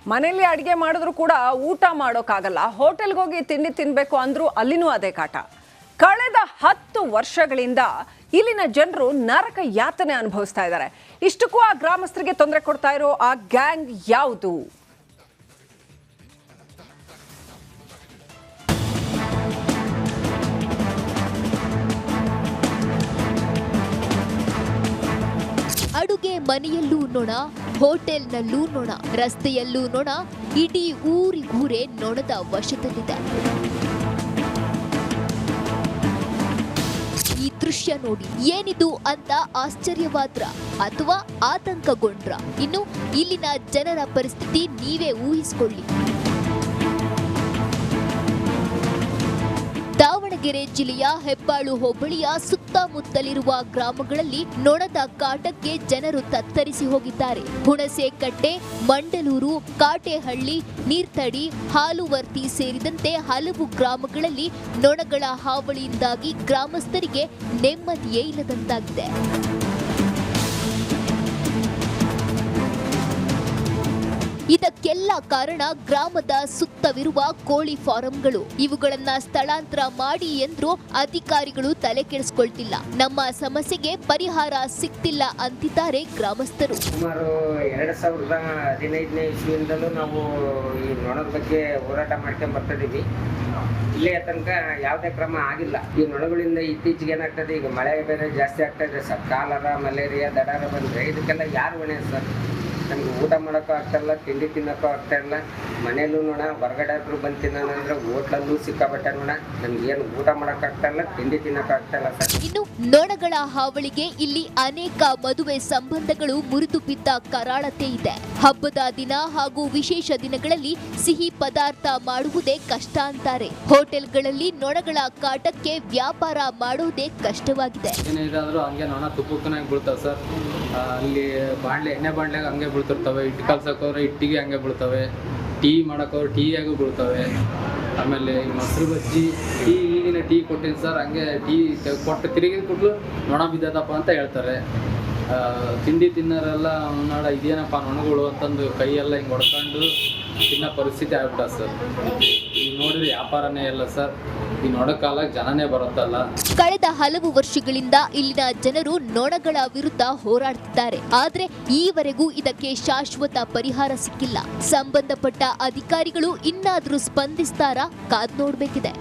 ಮನೆಯಲ್ಲಿ ಅಡಿಗೆ ಮಾಡಿದ್ರು ಕೂಡ ಊಟ ಮಾಡೋಕ್ಕಾಗಲ್ಲ. ಹೋಟೆಲ್ಗೆ ಹೋಗಿ ತಿಂಡಿ ತಿನ್ನಬೇಕು ಅಂದ್ರೂ ಅಲ್ಲಿನೂ ಅದೇ ಕಾಟ. ಕಳೆದ 10 ವರ್ಷಗಳಿಂದ ಇಲ್ಲಿನ ಜನರು ನರಕ ಯಾತನೆ ಅನುಭವಿಸ್ತಾ ಇದ್ದಾರೆ. ಇಷ್ಟಕ್ಕೂ ಆ ಗ್ರಾಮಸ್ಥರಿಗೆ ತೊಂದರೆ ಕೊಡ್ತಾ ಇರೋ ಆ ಗ್ಯಾಂಗ್ ಯಾವುದು? ಅಡುಗೆ ಮನೆಯಲ್ಲೂ ನೊಣ, ಹೋಟೆಲ್ನಲ್ಲೂ ನೊಣ, ರಸ್ತೆಯಲ್ಲೂ ನೊಣ, ಇಡೀ ಊರಿಗೂರೇ ನೊಣದ ವಶದಲ್ಲಿದೆ. ಈ ದೃಶ್ಯ ನೋಡಿ ಏನಿದು ಅಂತ ಆಶ್ಚರ್ಯವಾದ್ರ ಅಥವಾ ಆತಂಕಗೊಂಡ್ರ? ಇನ್ನು ಇಲ್ಲಿನ ಜನರ ಪರಿಸ್ಥಿತಿ ನೀವೇ ಊಹಿಸಿಕೊಳ್ಳಿ. ದಾವಣಗೆರೆ ಜಿಲ್ಲೆಯ ಹೆಬ್ಬಾಳು ಹೋಬಳಿಯ ಸುತ್ತಮುತ್ತಲಿರುವ ಗ್ರಾಮಗಳಲ್ಲಿ ನೊಣದ ಕಾಟಕ್ಕೆ ಜನರು ತತ್ತರಿಸಿ ಹೋಗಿದ್ದಾರೆ. ಹುಣಸೇಕಟ್ಟೆ, ಮಂಡಲೂರು, ಕಾಟೇಹಳ್ಳಿ, ನೀರ್ತಡಿ, ಹಾಲುವರ್ತಿ ಸೇರಿದಂತೆ ಹಲವು ಗ್ರಾಮಗಳಲ್ಲಿ ನೊಣಗಳ ಹಾವಳಿಯಿಂದಾಗಿ ಗ್ರಾಮಸ್ಥರಿಗೆ ನೆಮ್ಮದಿಯೇ ಇಲ್ಲದಂತಾಗಿದೆ. ಇದಕ್ಕೆಲ್ಲ ಕಾರಣ ಗ್ರಾಮದ ಸುತ್ತವಿರುವ ಕೋಳಿ ಫಾರಂಗಳು. ಇವುಗಳನ್ನ ಸ್ಥಳಾಂತರ ಮಾಡಿ ಎಂದ್ರೂ ಅಧಿಕಾರಿಗಳು ತಲೆ ಕೆಡಿಸಿಕೊಳ್ತಿಲ್ಲ. ನಮ್ಮ ಸಮಸ್ಯೆಗೆ ಪರಿಹಾರ ಸಿಗ್ತಿಲ್ಲ ಅಂತಿದ್ದಾರೆ ಗ್ರಾಮಸ್ಥರು. ಸುಮಾರು 2015ನೇ ಇಸ್ವಿಯಿಂದಲೂ ನಾವು ಈ ನೊಣದ ಬಗ್ಗೆ ಹೋರಾಟ ಮಾಡ್ಕೊಂಡು ಬರ್ತಿದ್ದೀವಿ. ಇಲ್ಲೇ ತನಕ ಯಾವುದೇ ಕ್ರಮ ಆಗಿಲ್ಲ. ಈ ನೊಣಗಳಿಂದ ಇತ್ತೀಚೆಗೆ ಏನಾಗ್ತದೆ, ಈಗ ಮಳೆ ಬೇರೆ ಜಾಸ್ತಿ ಆಗ್ತಾ ಇದೆ ಸರ್. ಕಾಲರ, ಮಲೇರಿಯಾ, ದಡಾರ ಬಂದರೆ ಇದಕ್ಕೆಲ್ಲ ಯಾರು ಹೊಣೆ ಸರ್? ನಮ್ಗೆ ಊಟ ಮಾಡೋಕ್ಕೂ ಆಗ್ತಾಯಿಲ್ಲ, ತಿಂಡಿ ತಿನ್ನೋಕ್ಕೂ ಆಗ್ತಾಯಿಲ್ಲ. ಮನೇಲೂ ನೋಡ, ಹೊರಗಡೆ ಆದರೂ ಬಂದು ತಿನ್ನೋಣಂದ್ರೆ ಹೋಟ್ಲಲ್ಲೂ ಸಿಕ್ಕಾಬಟ್ಟೆ ನೋಡ. ನಮ್ಗೇನು ಊಟ ಮಾಡೋಕ್ಕಾಗ್ತಾಯಿಲ್ಲ, ತಿಂಡಿ ತಿನ್ನೋಕ್ಕಾಗ್ತಾಯಿಲ್ಲ ಸರ್. ಇನ್ನು ನೊಣಗಳ ಹಾವಳಿಗೆ ಇಲ್ಲಿ ಅನೇಕ ಮದುವೆ ಸಂಬಂಧಗಳು ಮುರಿದು ಬಿದ್ದ ಕರಾಳತೆ ಇದೆ. ಹಬ್ಬದ ದಿನ ಹಾಗೂ ವಿಶೇಷ ದಿನಗಳಲ್ಲಿ ಸಿಹಿ ಪದಾರ್ಥ ಮಾಡುವುದೇ ಕಷ್ಟ ಅಂತಾರೆ. ಹೋಟೆಲ್ಗಳಲ್ಲಿ ನೊಣಗಳ ಕಾಟಕ್ಕೆ ವ್ಯಾಪಾರ ಮಾಡೋದೇ ಕಷ್ಟವಾಗಿದೆ. ಏನಿದಾದ್ರೂ ಹಂಗೆ ನೊಣ ತುಪ್ಪಕ್ಕನಾಗಿ ಬೀಳ್ತಾವೆ ಸರ್. ಅಲ್ಲಿ ಬಾಣಲೆ, ಎಣ್ಣೆ ಬಾಣಲೆಗೆ ಹಂಗೆ ಬೀಳ್ತಿರ್ತವೆ. ಹಿಟ್ಟು ಕಲ್ಸೋಕೋದ್ರೆ ಹಿಟ್ಟಿಗೆ ಹಂಗೆ ಬೀಳ್ತವೆ. ಟೀ ಮಾಡೋಕೋದ್ರೆ ಟೀಯಾಗೂ ಬೀಳ್ತವೆ. ಆಮೇಲೆ ಮೊಸರು ಬಜ್ಜಿ, ಈಗಿನ ಟೀ ಕೊಟ್ಟಿನಿ ಸರ್, ಹಂಗೆ ಟೀ ಕೊಟ್ಟು ತಿರುಗಿದ ಕೊಟ್ಟು ನೊಣ ಬಿದ್ದದಪ್ಪ ಅಂತ ಹೇಳ್ತಾರೆ. ತಿಂಡಿ ತಿನ್ನೋರೆಲ್ಲ ನಾಡ ಇದೇನಪ್ಪ ನೊಣಗಳು ಅಂತಂದು ಕೈಯೆಲ್ಲ ಹಿಂಗೆ ಹೊಡ್ಕೊಂಡು ತಿನ್ನೋ ಪರಿಸ್ಥಿತಿ ಆಗ್ಬಿಟ್ಟ ಸರ್. ಈಗ ನೋಡಿದ್ರೆ ವ್ಯಾಪಾರನೇ ಇಲ್ಲ ಸರ್. ಈ ನೊಣ ಕಾಲಕ್ಕೆ ಜನನೇ ಬರುತ್ತಲ್ಲ. ಕಳೆದ ಹಲವು ವರ್ಷಗಳಿಂದ ಇಲ್ಲಿನ ಜನರು ನೊಣಗಳ ವಿರುದ್ಧ ಹೋರಾಡ್ತಿದ್ದಾರೆ. ಆದ್ರೆ ಈವರೆಗೂ ಇದಕ್ಕೆ ಶಾಶ್ವತ ಪರಿಹಾರ ಸಿಕ್ಕಿಲ್ಲ. ಸಂಬಂಧಪಟ್ಟ ಅಧಿಕಾರಿಗಳು ಇನ್ನಾದ್ರೂ ಸ್ಪಂದಿಸ್ತಾರಾ? ಕಾದ್ ನೋಡ್ಬೇಕಿದೆ.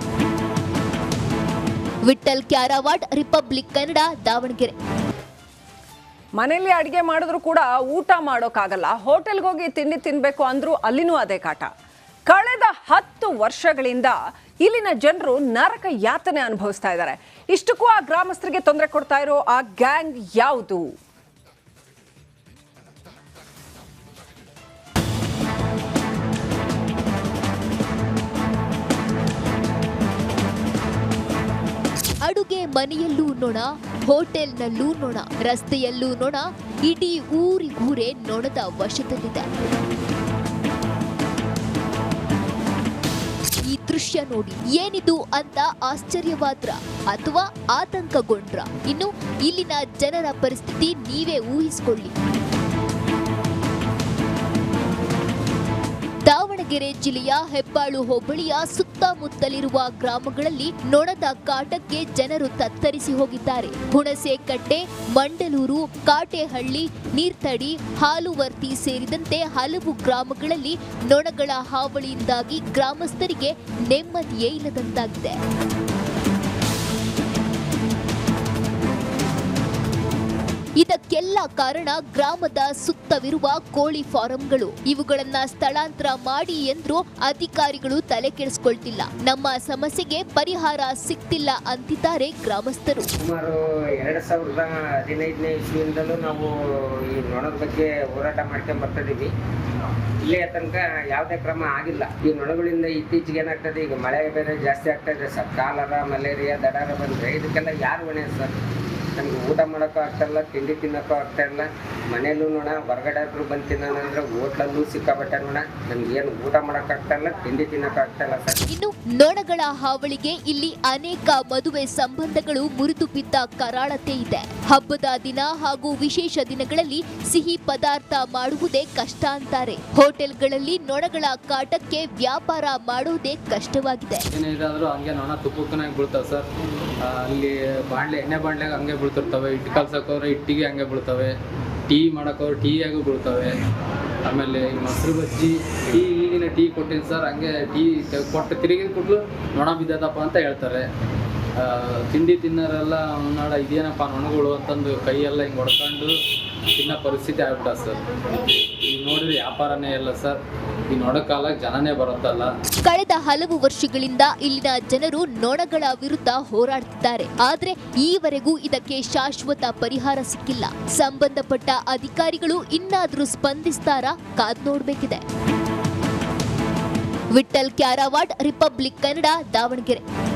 ವಿಠಲ್ ಕ್ಯಾರವಾಡ್, ರಿಪಬ್ಲಿಕ್ ಕನ್ನಡ, ದಾವಣಗೆರೆ. ಮನೆಯಲ್ಲಿ ಅಡಿಗೆ ಮಾಡಿದ್ರು ಕೂಡ ಊಟ ಮಾಡೋಕ್ಕಾಗಲ್ಲ. ಹೋಟೆಲ್ಗೆ ಹೋಗಿ ತಿಂಡಿ ತಿನ್ನಬೇಕು ಅಂದ್ರೂ ಅಲ್ಲಿನೂ ಅದೇ ಕಾಟ. ಕಳೆದ 10 ವರ್ಷಗಳಿಂದ ಇಲ್ಲಿನ ಜನರು ನರಕ ಯಾತನೆ ಅನುಭವಿಸ್ತಾ ಇದ್ದಾರೆ. ಇಷ್ಟಕ್ಕೂ ಆ ಗ್ರಾಮಸ್ಥರಿಗೆ ತೊಂದರೆ ಕೊಡ್ತಾ ಇರೋ ಆ ಗ್ಯಾಂಗ್ ಯಾವುದು? ಅಡುಗೆ ಮನೆಯಲ್ಲೂ ನೊಣ, ಹೋಟೆಲ್ನಲ್ಲೂ ನೊಣ, ರಸ್ತೆಯಲ್ಲೂ ನೊಣ, ಇಡೀ ಊರಿಗೂರೇ ನೊಣದ ವಶದಲ್ಲಿದೆ. ಈ ದೃಶ್ಯ ನೋಡಿ ಏನಿದು ಅಂತ ಆಶ್ಚರ್ಯವಾದ್ರ ಅಥವಾ ಆತಂಕಗೊಂಡ್ರ? ಇನ್ನು ಇಲ್ಲಿನ ಜನರ ಪರಿಸ್ಥಿತಿ ನೀವೇ ಊಹಿಸಿಕೊಳ್ಳಿ. ದಾವಣಗೆರೆ ಜಿಲ್ಲೆಯ ಹೆಬ್ಬಾಳು ಹೋಬಳಿಯ ಸುತ್ತಮುತ್ತಲಿರುವ ಗ್ರಾಮಗಳಲ್ಲಿ ನೊಣದ ಕಾಟಕ್ಕೆ ಜನರು ತತ್ತರಿಸಿ ಹೋಗಿದ್ದಾರೆ. ಹುಣಸೇಕಟ್ಟೆ, ಮಂಡಲೂರು, ಕಾಟೇಹಳ್ಳಿ, ನೀರ್ತಡಿ, ಹಾಲುವರ್ತಿ ಸೇರಿದಂತೆ ಹಲವು ಗ್ರಾಮಗಳಲ್ಲಿ ನೊಣಗಳ ಹಾವಳಿಯಿಂದಾಗಿ ಗ್ರಾಮಸ್ಥರಿಗೆ ನೆಮ್ಮದಿಯೇ ಇಲ್ಲದಂತಾಗಿದೆ. ಇದಕ್ಕೆಲ್ಲ ಕಾರಣ ಗ್ರಾಮದ ಸುತ್ತವಿರುವ ಕೋಳಿ ಫಾರಂಗಳು. ಇವುಗಳನ್ನ ಸ್ಥಳಾಂತರ ಮಾಡಿ ಎಂದ್ರೂ ಅಧಿಕಾರಿಗಳು ತಲೆ ಕೆಡಿಸಿಕೊಳ್ತಿಲ್ಲ. ನಮ್ಮ ಸಮಸ್ಯೆಗೆ ಪರಿಹಾರ ಸಿಗ್ತಿಲ್ಲ ಅಂತಿದ್ದಾರೆ ಗ್ರಾಮಸ್ಥರು. ಸುಮಾರು 2015ನೇ ಇಸ್ವಿಯಿಂದಲೂ ನಾವು ಈ ನೊಣದ ಬಗ್ಗೆ ಹೋರಾಟ ಮಾಡ್ಕೊಂಡು ಬರ್ತಿದ್ದೀವಿ. ಇಲ್ಲೇ ತನಕ ಯಾವುದೇ ಕ್ರಮ ಆಗಿಲ್ಲ. ಈ ನೊಣಗಳಿಂದ ಇತ್ತೀಚೆಗೆ ಏನಾಗ್ತದೆ, ಈಗ ಮಳೆ ಬೇರೆ ಜಾಸ್ತಿ ಆಗ್ತಾ ಇದೆ ಸರ್. ಕಾಲರ, ಮಲೇರಿಯಾ, ದಡಾರ ಬಂದರೆ ಇದಕ್ಕೆಲ್ಲ ಯಾರು ಹೊಣೆ ಸರ್? ನಮ್ಗೆ ಊಟ ಮಾಡೋಕ್ಕೂ ಆಗ್ತಾಯಿಲ್ಲ, ತಿಂಡಿ ತಿನ್ನೋಕ್ಕೂ ಆಗ್ತಾಯಿಲ್ಲ. ಮನೇಲೂ ನೋಡ ಹೊರಗಡೆ ಆದರೂ ಬಂದು ತಿನ್ನೋಣಂದ್ರೆ ಹೋಟ್ಲಲ್ಲೂ ಸಿಕ್ಕಾಬಟ್ಟೆ ನೋಡ, ನಮ್ಗೆ ಏನು ಊಟ ಮಾಡೋಕ್ಕಾಗ್ತಾಯಿಲ್ಲ, ತಿಂಡಿ ತಿನ್ನೋಕ್ಕಾಗ್ತಾಯಿಲ್ಲ ಸರ್. ಇನ್ನು ನೊಣಗಳ ಹಾವಳಿಗೆ ಇಲ್ಲಿ ಅನೇಕ ಮದುವೆ ಸಂಬಂಧಗಳು ಮುರಿದು ಬಿದ್ದ ಕರಾಳತೆ ಇದೆ. ಹಬ್ಬದ ದಿನ ಹಾಗೂ ವಿಶೇಷ ದಿನಗಳಲ್ಲಿ ಸಿಹಿ ಪದಾರ್ಥ ಮಾಡುವುದೇ ಕಷ್ಟ ಅಂತಾರೆ. ಹೋಟೆಲ್ಗಳಲ್ಲಿ ನೊಣಗಳ ಕಾಟಕ್ಕೆ ವ್ಯಾಪಾರ ಮಾಡೋದೇ ಕಷ್ಟವಾಗಿದೆ. ಏನೇ ಇದಾದರೂ ಹಂಗೆ ನೊಣ ತುಪ್ಪಕ್ಕನಾಗಿ ಬೀಳ್ತಾವೆ ಸರ್. ಅಲ್ಲಿ ಎಣ್ಣೆ ಬಾಂಡ್ಲೆಗೆ ಹಂಗೆ ಬೀಳ್ತಿರ್ತವೆ. ಹಿಟ್ಟು ಕಲ್ಸೋಕೋದ್ರೆ ಹಿಟ್ಟಿಗೆ ಹಂಗೆ ಬೀಳ್ತವೆ. ಟೀ ಮಾಡೋಕೋದ್ರೆ ಟೀಯಾಗೂ ಬೀಳ್ತವೆ. ಆಮೇಲೆ ಮೊಸರು ಬಜ್ಜಿ ಈಗಿನ ಟೀ ಕೊಟ್ಟಿದ್ದು ಸರ್, ಹಂಗೆ ಟೀ ಕೊಟ್ಟು ತಿರುಗಿದ ಕೊಟ್ಲು ನೊಣ ಬಿದ್ದದಪ್ಪ ಅಂತ ಹೇಳ್ತಾರೆ. ತಿಂಡಿ ತಿನ್ನೋರೆಲ್ಲ ನಾಡ ಇದೇನಪ್ಪ ನೊಣಗಳು ಅಂತಂದು ಕೈಯೆಲ್ಲ ಹಿಂಗೆ ಹೊಡ್ಕೊಂಡು ತಿನ್ನೋ ಪರಿಸ್ಥಿತಿ ಆಗ್ಬಿಟ್ಟ ಸರ್. ಈಗ ನೋಡಿದ್ರೆ ವ್ಯಾಪಾರನೇ ಇಲ್ಲ ಸರ್. ಈ ನೊಣ ಕಾಲಕ್ಕೆ ಜನನೇ ಬರುತ್ತಲ್ಲ. ಕಳೆದ ಹಲವು ವರ್ಷಗಳಿಂದ ಇಲ್ಲಿನ ಜನರು ನೊಣಗಳ ವಿರುದ್ಧ ಹೋರಾಡ್ತಿದ್ದಾರೆ. ಆದ್ರೆ ಈವರೆಗೂ ಇದಕ್ಕೆ ಶಾಶ್ವತ ಪರಿಹಾರ ಸಿಕ್ಕಿಲ್ಲ. ಸಂಬಂಧಪಟ್ಟ ಅಧಿಕಾರಿಗಳು ಇನ್ನಾದ್ರೂ ಸ್ಪಂದಿಸ್ತಾರಾ ಕಾದ್ ನೋಡ್ಬೇಕಿದೆ. ವಿಠ್ಠಲ್ ಕ್ಯಾರವಾಡ್, ರಿಪಬ್ಲಿಕ್ ಕನ್ನಡ, ದಾವಣಗೆರೆ.